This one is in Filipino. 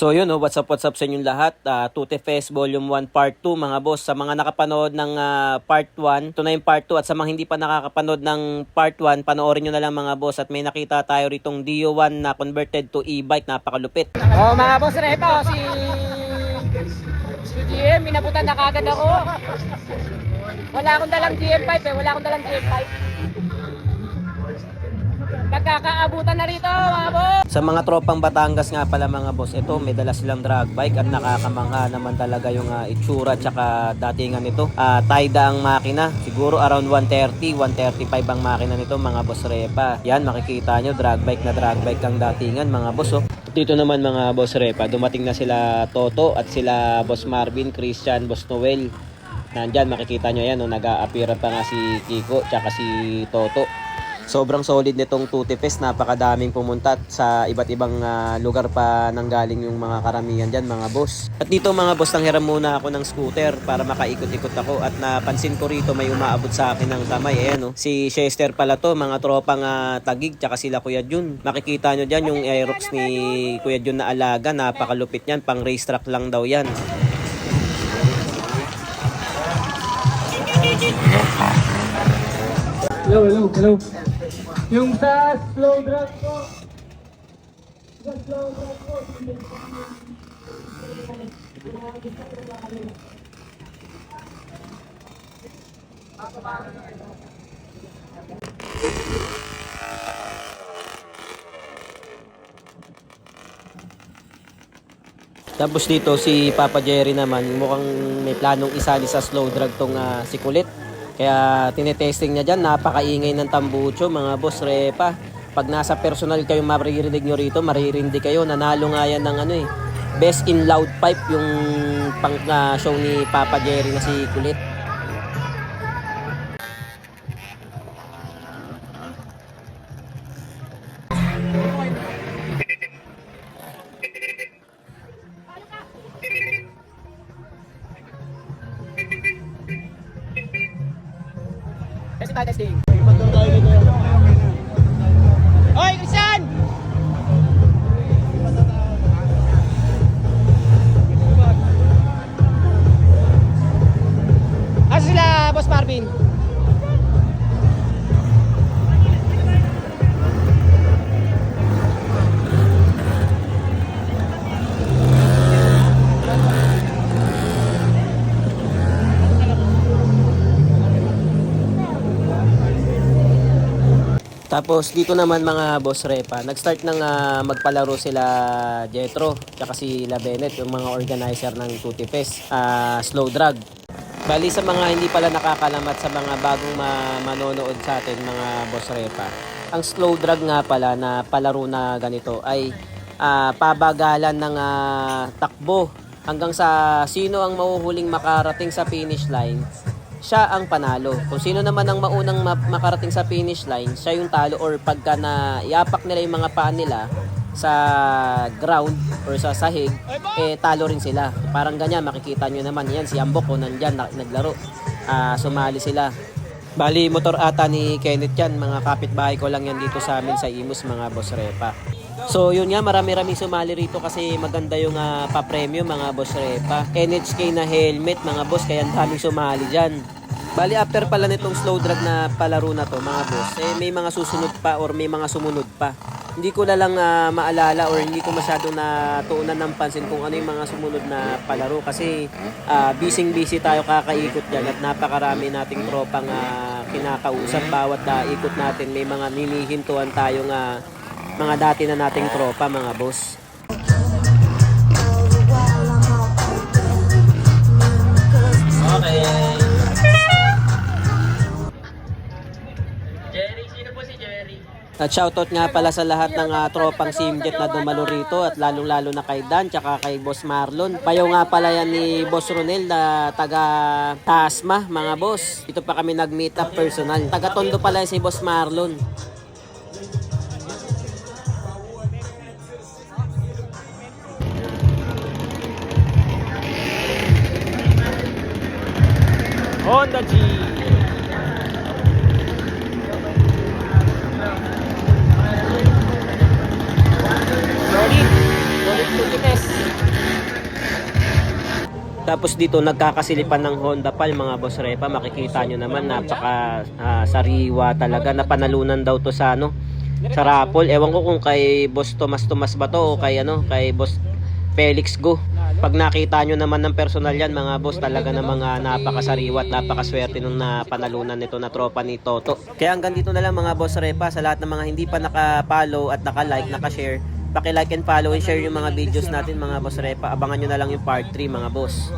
So yun, what's up sa inyong lahat. Tutti Fest Volume 1 Part 2 mga boss. Sa mga nakapanood ng Part 1, ito na yung Part 2. At sa mga hindi pa nakakapanood ng Part 1, panoorin nyo na lang mga boss. At may nakita tayo ritong Dio1 na converted to e-bike. Napakalupit. Oh mga boss, ito si GM, minabutan na kagad ako. Wala akong dalang GM5 Nagkakaabutan na rito mga boss. Sa mga tropang Batangas nga pala mga boss, ito may dala silang drag bike at nakakamangha naman talaga yung itsura tsaka datingan nito. Taida ang makina, siguro around 130, 135 ang makina nito mga boss Repa. Yan, makikita nyo, drag bike ang datingan mga boss. Oh. Dito naman mga boss Repa, dumating na sila Toto at sila Boss Marvin, Christian, Boss Noel. Nandyan, makikita nyo yan, nag-a-appear pa nga si Kiko tsaka si Toto. Sobrang solid nitong Tutti Fest, napakadaming pumunta sa iba't ibang lugar pa nanggaling yung mga karamihan dyan mga boss. At dito mga boss, nanghiram muna ako ng scooter para makaikot-ikot ako at napansin ko rito may umaabot sa akin ng kamay. Ayan, si Chester pala to, mga tropang Tagig tsaka sila Kuya Jun. Makikita nyo dyan yung Aerox ni Kuya Jun na alaga, napakalupit yan, pang racetrack lang daw yan. Hello. Yung sa slow drag ko. Tapos dito si Papa Jerry naman, mukhang may planong isali sa slow drag tong si Kulit. Kaya tinetesting niya dyan, napakaingay ng tambucho mga boss Repa. Pag nasa personal kayo maririnig nyo rito, maririndi kayo. Nanalo nga yan ng Best in Loud Pipe, yung pang show ni Papa Jerry na si Kulit. Testing. Hoy, Christian! Asa sila, Boss Marvin? Tapos dito naman mga boss Repa, nag-start ng magpalaro sila Jetro tsaka si La Bennett, yung mga organizer ng Tutti Fest, slow drag. Bali sa mga hindi pala nakakalamat, sa mga bagong manonood sa atin mga boss Repa, ang slow drag nga pala na palaro na ganito ay pabagalan ng takbo hanggang sa sino ang mahuhuling makarating sa finish line, siya ang panalo. Kung sino naman ang maunang makarating sa finish line, siya yung talo, or pagka na iapak nila yung mga paa nila sa ground or sa sahig, talo rin sila. Parang ganyan, makikita nyo naman yan, si Ambok nandyan, naglaro. Sumali sila. Bali, motor ata ni Kenneth yan, mga kapitbahay ko lang yan dito sa amin sa Imus mga boss Repa. So yun nga, marami-rami sumali rito kasi maganda yung pa-premium mga boss Repa. NHK na helmet mga boss, kaya ang daming sumali dyan. Bali after pala nitong slow drag na palaro na to mga boss, may mga susunod pa or may mga sumunod pa. Hindi ko na lang maalala or hindi ko masyado natuunan ng pansin kung ano yung mga sumunod na palaro kasi busy tayo kakaikot dyan at napakarami nating tropang kinakausap. Bawat ikot natin may mga ninihintuan tayong mga dati na nating tropa mga boss. Okay. Jerry, sino po si Jerry? At shoutout nga pala sa lahat ng tropang Simjet na dumalo rito at lalong-lalo na kay Dan tsaka kay Boss Marlon. Payo nga pala yan ni Boss Ronel na taga Tasma mga boss. Dito pa kami nag-meet up personal. Taga Tondo pala si Boss Marlon. Honda G. Solid. Solid Tutti Fest. Tapos dito nagkakasilipan ng Honda Pal mga boss Repa. Makikita nyo naman napaka sariwa talaga. Napanalunan daw to sa sa raffle. Ewan ko kung kay Boss Tomas ba to o kay kay Boss Felix Go. Pag nakita nyo naman ng personal yan mga boss, talaga na mga napakasariwa at napakaswerte nung napanalunan nito na tropa ni Toto. Kaya hanggang dito na lang mga boss Repa. Sa lahat ng mga hindi pa naka-follow at naka-like, naka-share, paki-like and follow and share yung mga videos natin mga boss Repa. Abangan nyo na lang yung part 3 mga boss.